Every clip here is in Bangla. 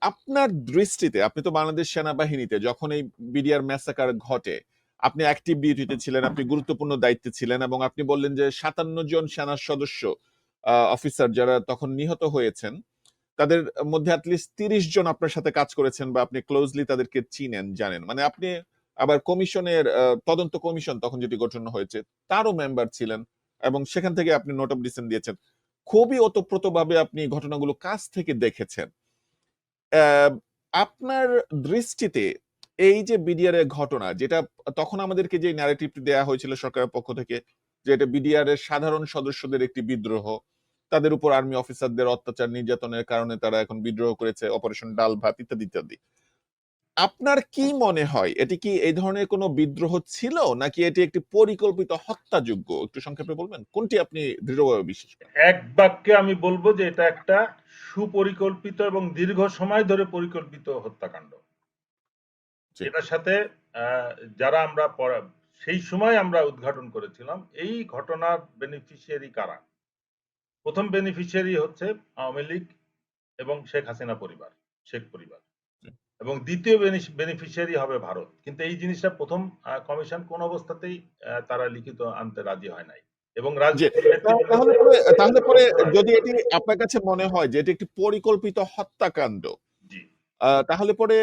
আপনার দৃষ্টিতে আপনি তো বাংলাদেশ সেনাবাহিনীতে যখন এই বিডিআর ম্যাসাকার ঘটে আপনি অ্যাক্টিভ ডিউটিতে ছিলেন, আপনি গুরুত্বপূর্ণ দায়িত্বে ছিলেন এবং আপনি বললেন যে 57 জন সেনা সদস্য অফিসার যারা তখন নিহত হয়েছেন তাদের মধ্যে অ্যাটলিস্ট 30 জন আপনার সাথে কাজ করেছেন বা আপনি ক্লোজলি তাদেরকে চিনেন, জানেন, মানে আপনি আবার কমিশনের তদন্ত কমিশন তখন যেটি গঠন হয়েছে তারও মেম্বার ছিলেন এবং সেখান থেকে আপনি নোট অফ ডিসেন্ট দিয়েছেন। খুবই ওতপ্রোতভাবে আপনি ঘটনাগুলো কাছ থেকে দেখেছেন। আহ, আপনার দৃষ্টিতে এই যে বিডিআর এর ঘটনা, যেটা তখন আমাদেরকে যে ন্যারেটিভটি দেয়া হয়েছিল সরকারের পক্ষ থেকে যে এটা বিডিআর এর সাধারণ সদস্যদের একটি বিদ্রোহ, তাদের উপর আর্মি অফিসারদের অত্যাচার নির্যাতনের কারণে তারা এখন বিদ্রোহ করেছে, অপারেশন ডাল ভাত ইত্যাদি ইত্যাদি, আপনার কি মনে হয় এটি কি এই ধরনের কোনো বিদ্রোহ ছিল নাকি এটি একটি পরিকল্পিত হত্যাযজ্ঞ? একটু সংক্ষেপে বলবেন কোনটি আপনি দৃঢ়ভাবে বিশ্বাস করেন? এক বাক্যে আমি বলবো যে এটা একটা সুপরিকল্পিত এবং দীর্ঘ সময় ধরে পরিকল্পিত হত্যাকাণ্ড। জি। এটার সাথে যারা আমরা সেই সময় আমরা উদ্ঘাটন করেছিলাম এই ঘটনার বেনিফিশিয়ারি কারা। প্রথম বেনিফিশিয়ারি হচ্ছে আওয়ামী লীগ এবং শেখ হাসিনা পরিবার, শেখ পরিবার, জি। এবং দ্বিতীয় বেনিফিশিয়ারি হবে ভারত। কিন্তু এই জিনিসটা প্রথম কমিশন কোন অবস্থাতেই তারা লিখিত আনতে রাজি হয় নাই এবং জি। রাজনৈতিক নেতৃবৃন্দ তাহলে পরে রাজি যদি হয় এটি নাই। আপনার কাছে মনে হয় যে এটি একটি পরিকল্পিত হত্যাকাণ্ড, জি। তাহলে পরে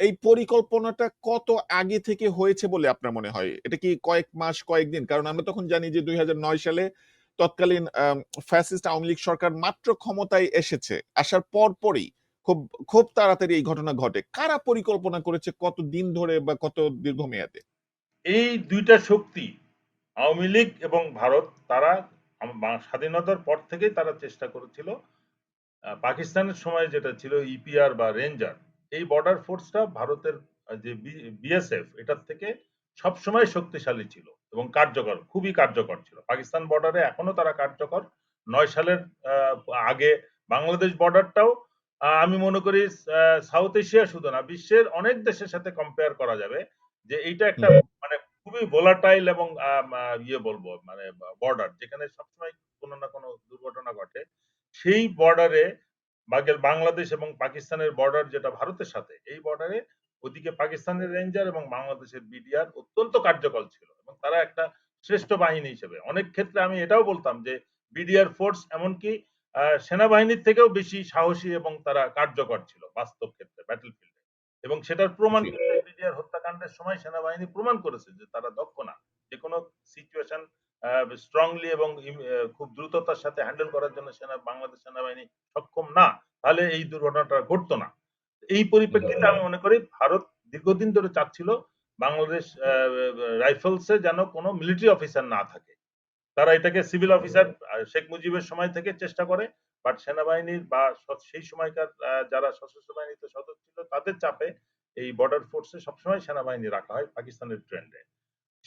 এই পরিকল্পনাটা কত আগে থেকে হয়েছে বলে আপনার মনে হয়? এটা কি কয়েক মাস, কয়েকদিন? কারণ আমরা তখন জানি যে 2009 সালে তৎকালীন ফ্যাসিস্ট আওয়ামী লীগ সরকার মাত্র ক্ষমতায় এসেছে। আসার পরপরই খুব খুব তাড়াতাড়ি এই ঘটনা ঘটে। কারা পরিকল্পনা করেছে কত দিন ধরে বা কত দীর্ঘমেয়াদে? এই দুইটা শক্তি আওয়ামী লীগ এবং ভারত তারা স্বাধীনতার পর থেকেই তারা চেষ্টা করেছিল পাকিস্তানের সময় যেটা ছিল ইপিআর বা রেঞ্জার, এই বর্ডার ফোর্সটা ভারতের যে বিএসএফ এটার থেকে সবসময় শক্তিশালী ছিল এবং কার্যকর, খুবই কার্যকর ছিল। পাকিস্তান বর্ডারে এখনো তারা কার্যকর। 9 সালের আগে বাংলাদেশ বর্ডারটাও আমি মনে করি সাউথ এশিয়া শুধু না বিশ্বের অনেক দেশের সাথে কম্পেয়ার করা যাবে যে এইটা একটা হুম। মানে খুবই ভোলাটাইল এবং ইয়ে বলবো মানে বর্ডার যেখানে সবসময় কোনো না কোনো দুর্ঘটনা ঘটে। সেই বর্ডারে বাংলাদেশ এবং পাকিস্তানের বর্ডার যেটা ভারতের সাথে, এই বর্ডারে ওদিকে পাকিস্তানের রেঞ্জার এবং বাংলাদেশের বিডিআর অত্যন্ত কার্যকর ছিল এবং তারা একটা শ্রেষ্ঠ বাহিনী হিসেবে অনেক ক্ষেত্রে আমি এটাও বলতাম যে বিডিআর ফোর্স এমনকি সেনাবাহিনীর থেকেও বেশি সাহসী এবং তারা কার্যকর ছিল বাস্তব ক্ষেত্রে ব্যাটল ফিল্ডে, এবং সেটার প্রমাণ জি। কিন্তু বিডিআর হত্যাকাণ্ডের সময় সেনাবাহিনী প্রমাণ করেছে যে তারা দক্ষ না, যে কোনো সিচুয়েশন স্ট্রংলি এবং খুব দ্রুততার সাথে হ্যান্ডেল করার জন্য বাংলাদেশ সেনাবাহিনী সক্ষম না, তাহলে এই দুর্ঘটনাটা ঘটতো না। এই পরিপ্রেক্ষিতে আমি মনে করি ভারত দীর্ঘদিন ধরে চাচ্ছিল বাংলাদেশ রাইফেলসে যেন কোনো মিলিটারি অফিসার না থাকে। তারা এটাকে সিভিল অফিসার শেখ মুজিবের সময় থেকে চেষ্টা করে, বাট সেনাবাহিনীর বা সেই সময়কার যারা সশস্ত্র বাহিনীতে সদস্য ছিল তাদের চাপে এই বর্ডার ফোর্সে সবসময় সেনাবাহিনী রাখা হয় পাকিস্তানের ট্রেন্ডে।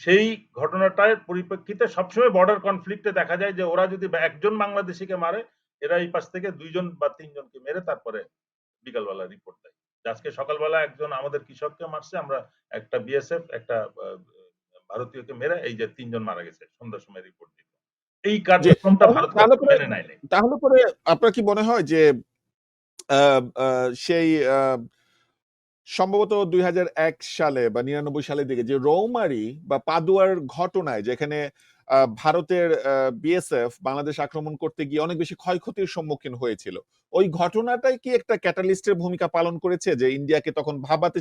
সেই ঘটনাটার পরিপ্রেক্ষিতে সবসময় বর্ডার কনফ্লিক্টে দেখা যায় যে ওরা যদি একজন বাংলাদেশিকে মারে, এরা এই পাশ থেকে 2 জন বা 3 জনকে মেরে তারপরে বিকালবেলা রিপোর্ট দেয়। আজকে সকালবেলা একজন আমাদের কৃষককে মারছে, আমরা একটা বিএসএফ একটা ভারতীয়কে মেরে এই যে 3 জন মারা গেছে সন্ধ্যার সময় রিপোর্ট দিল। এই জি। কার্যক্রমটা তাহলে ভারত তাহলে কখনো পরে মেনে নেয়নি। তাহলে পরে আপনার কি মনে হয় যে সেই সম্ভবত 2001 সালে বা 99 সালের দিকে যে রৌমারী বা পাদুয়ার ঘটনায় যেখানে ভারতের বিএসএফ বাংলাদেশ আক্রমণ করতে গিয়ে অনেক বেশি ক্ষয়ক্ষতির সম্মুখীন হয়েছিল, ওই ঘটনাটাই কি একটা ক্যাটালিস্টের ভূমিকা পালন করেছে যে ইন্ডিয়াকে তখন ভাবাতে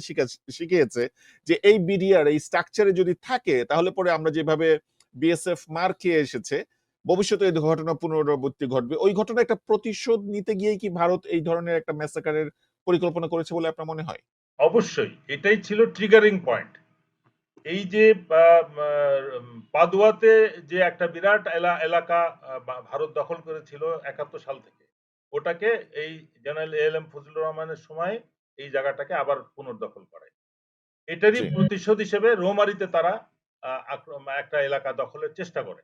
শিখিয়েছে যে এই বিডিআর এই স্ট্রাকচারে যদি থাকে তাহলে পরে আমরা যেভাবে বিএসএফ মার খেয়ে এসেছে ভবিষ্যতে এই ঘটনা পুনরাবৃত্তি ঘটবে? ওই ঘটনা একটা প্রতিশোধ নিতে গিয়ে কি ভারত এই ধরনের একটা ম্যাসাকারের পরিকল্পনা করেছে বলে আপনার মনে হয়? অবশ্যই এটাই ছিল ট্রিগারিং পয়েন্ট। এই যে পাদুয়াতে যে একটা বিরাট এলাকা ভারত দখল করেছিল 71 সাল থেকে, ওটাকে এই জেনারেল এএলএম ফজলুর রহমানের সময় এই জায়গাটাকে আবার পুনর্দখল করে। এটারই জি। প্রতিশোধ হিসেবে রৌমারীতে তারা একটা এলাকা দখলের চেষ্টা করে।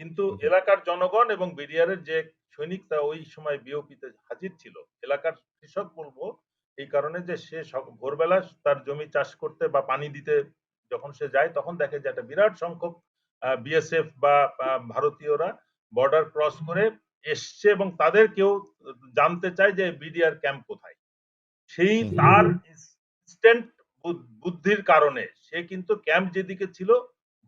কিন্তু হুম, হুম। এলাকার জনগণ এবং বিডিআর এর যে সৈনিক তা ওই সময় বিওপিতে হাজির ছিল। এলাকার কৃষক বলবো এই কারণে যে সে ভোরবেলা তার জমি চাষ করতে বা পানি দিতে যখন সে যায় তখন দেখে যে একটা বিরাট সংখ্যক বিএসএফ বা ভারতীয়রা বর্ডার ক্রস করে এসছে এবং তাদের কেউ জানতে চায় যে বিডিআর ক্যাম্প কোথায়। সেই হুম, হুম। তার ইনস্ট্যান্ট বুদ্ধির কারণে সে কিন্তু ক্যাম্প যেদিকে ছিল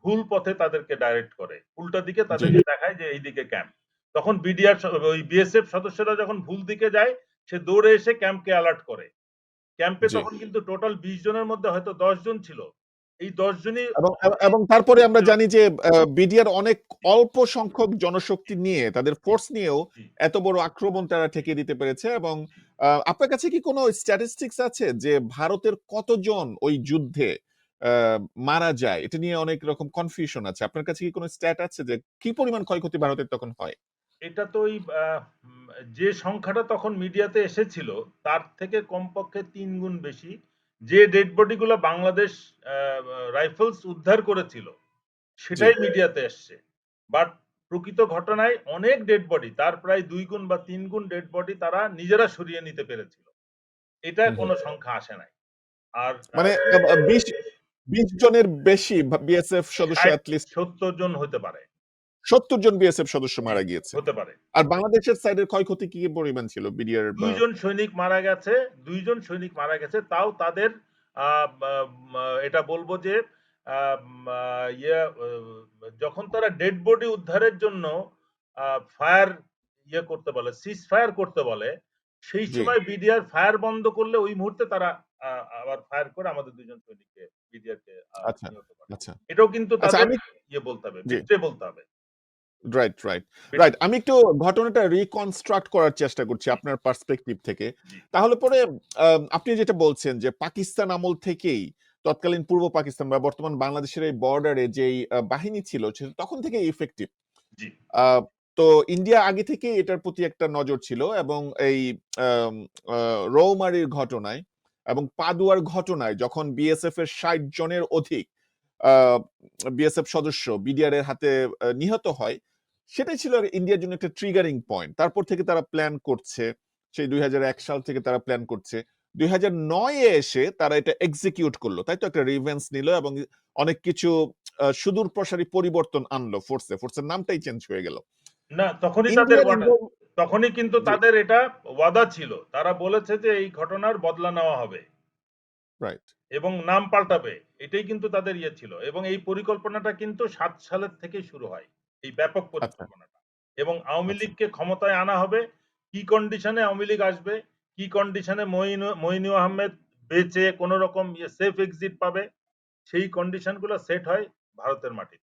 ভুল পথে তাদেরকে ডাইরেক্ট করে, উল্টা দিকে জি, তাদেরকে দেখায় যে এইদিকে ক্যাম্প। তখন বিডিআর ওই বিএসএফ সদস্যরা যখন ভুল দিকে যায়, সে দৌড়ে এসে ক্যাম্পকে অ্যালার্ট করে। ক্যাম্পে জি। তখন কিন্তু টোটাল 20 জনের মধ্যে হয়তো 10 জন ছিল। এই 10 জনই এবং তারপরে আমরা জানি যে বিডিআর অনেক অল্প সংখ্যক জনশক্তি নিয়ে তাদের ফোর্স নিয়েও জি, এত বড় আক্রমণ তারা ঠেকিয়ে দিতে পেরেছে এবং জি। আপনার কাছে কি কোনো স্ট্যাটিস্টিক্স আছে যে ভারতের কতজন ওই যুদ্ধে আহ, মারা যায়? এটা নিয়ে অনেক রকম কনফিউশন আছে। আপনার কাছে কি কোনো স্ট্যাট আছে যে কি পরিমাণ ক্ষয়ক্ষতি ভারতের তখন হয়? এটা তো ওই যে সংখ্যাটা তখন মিডিয়াতে এসেছিল তার থেকে কমপক্ষে ৩ গুণ বেশি। যে ডেড বডি গুলো বাংলাদেশ রাইফেলস উদ্ধার করেছিল জি। সেটাই মিডিয়াতে এসছে। বাট প্রকৃত ঘটনায় অনেক ডেড বডি, তার প্রায় ২ গুণ বা ৩ গুণ ডেড বডি তারা নিজেরা সরিয়ে নিতে পেরেছিল। এটা হুম, হুম। কোনো সংখ্যা আসে নাই। আর মানে ২০ জনের বেশি বিএসএফ সদস্য ৬০ অ্যাটলিস্ট ৭০ জন হতে পারে। ৭০ জন বিএসএফ সদস্য জি, মারা গিয়েছে। হতে পারে। আর বাংলাদেশের সাইডের ক্ষয়ক্ষতি কি পরিমাণ ছিল বিডিআর ২ জন সৈনিক মারা গেছে, ২ জন সৈনিক মারা গেছে। তাও তাদের আ বা এটা বলব যে আ মা ইয়ে যখন তারা ডেড বডি উদ্ধারের জন্য ফায়ার করতে বলে, সিজ ফায়ার করতে বলে, সেই জি। সময় বিডিআর ফায়ার বন্ধ করলে ওই মুহূর্তে তারা আবার ফায়ার করে আমাদের ২ জন সৈনিককে বিডিআরকে আচ্ছা, নিহত করে। আচ্ছা। এটাও কিন্তু আচ্ছা তাদের আমি বলতে হবে, জি, বিট্রে বলতে হবে। Right, right, right. বিট্রে আমি একটু ঘটনাটা রিকনস্ট্রাক্ট করার চেষ্টা করছি জি, আপনার পার্সপেক্টিভ থেকে। জি, তাহলে পরে আপনি যেটা বলছেন যে পাকিস্তান আমল থেকেই তৎকালীন পূর্ব পাকিস্তান বা বর্তমান বাংলাদেশের এই বর্ডারে যেই বাহিনী ছিল সেটা তখন থেকেই ইফেক্টিভ। জি, আ তো ইন্ডিয়া আগে থেকেই এটার প্রতি একটা নজর ছিল এবং এই আম আ রৌমারীর ঘটনায় এবং পাদুয়ার ঘটনায় যখন বিএসএফ এর ৬০ জনের অধিক আ বিএসএফ সদস্য বিডিআর এর হাতে নিহত হয়, সেটাই ছিল ইন্ডিয়ার জন্য একটা ট্রিগারিং পয়েন্ট। তারপর থেকে তারা প্ল্যান করছে। সেই ২০০১ সাল থেকে তারা প্ল্যান করছে। ২০০৯ এ এসে তারা এটা এক্সিকিউট করলো। তাই তো একটা রিভেঞ্জ নিল এবং অনেক কিছু সুদূর প্রসারী পরিবর্তন আনলো ফোর্সে। ফোর্সের নামটাই চেঞ্জ হয়ে গেল। না তখনই তাদের ইন্ডিয়ান ইনভলভ তখনই কিন্তু জি, তাদের এটা ওয়াদা ছিল। তারা বলেছে যে এই ঘটনার বদলা নেওয়া হবে রাইট। এবং নাম পাল্টাবে। এটাই কিন্তু তাদের ছিল এবং এই পরিকল্পনাটা কিন্তু ৭ সালের থেকেই শুরু হয়। এই ব্যাপক আচ্ছা, পরিকল্পনাটা। এবং আওয়ামী আচ্ছা। লীগকে ক্ষমতায় আনা হবে। কি কন্ডিশনে আওয়ামী লীগ আসবে, কি কন্ডিশনে মইনু আহমেদ বেঁচে কোন রকম সেফ এক্সিট পাবে, সেই কন্ডিশন গুলো সেট হয় ভারতের মাটিতে।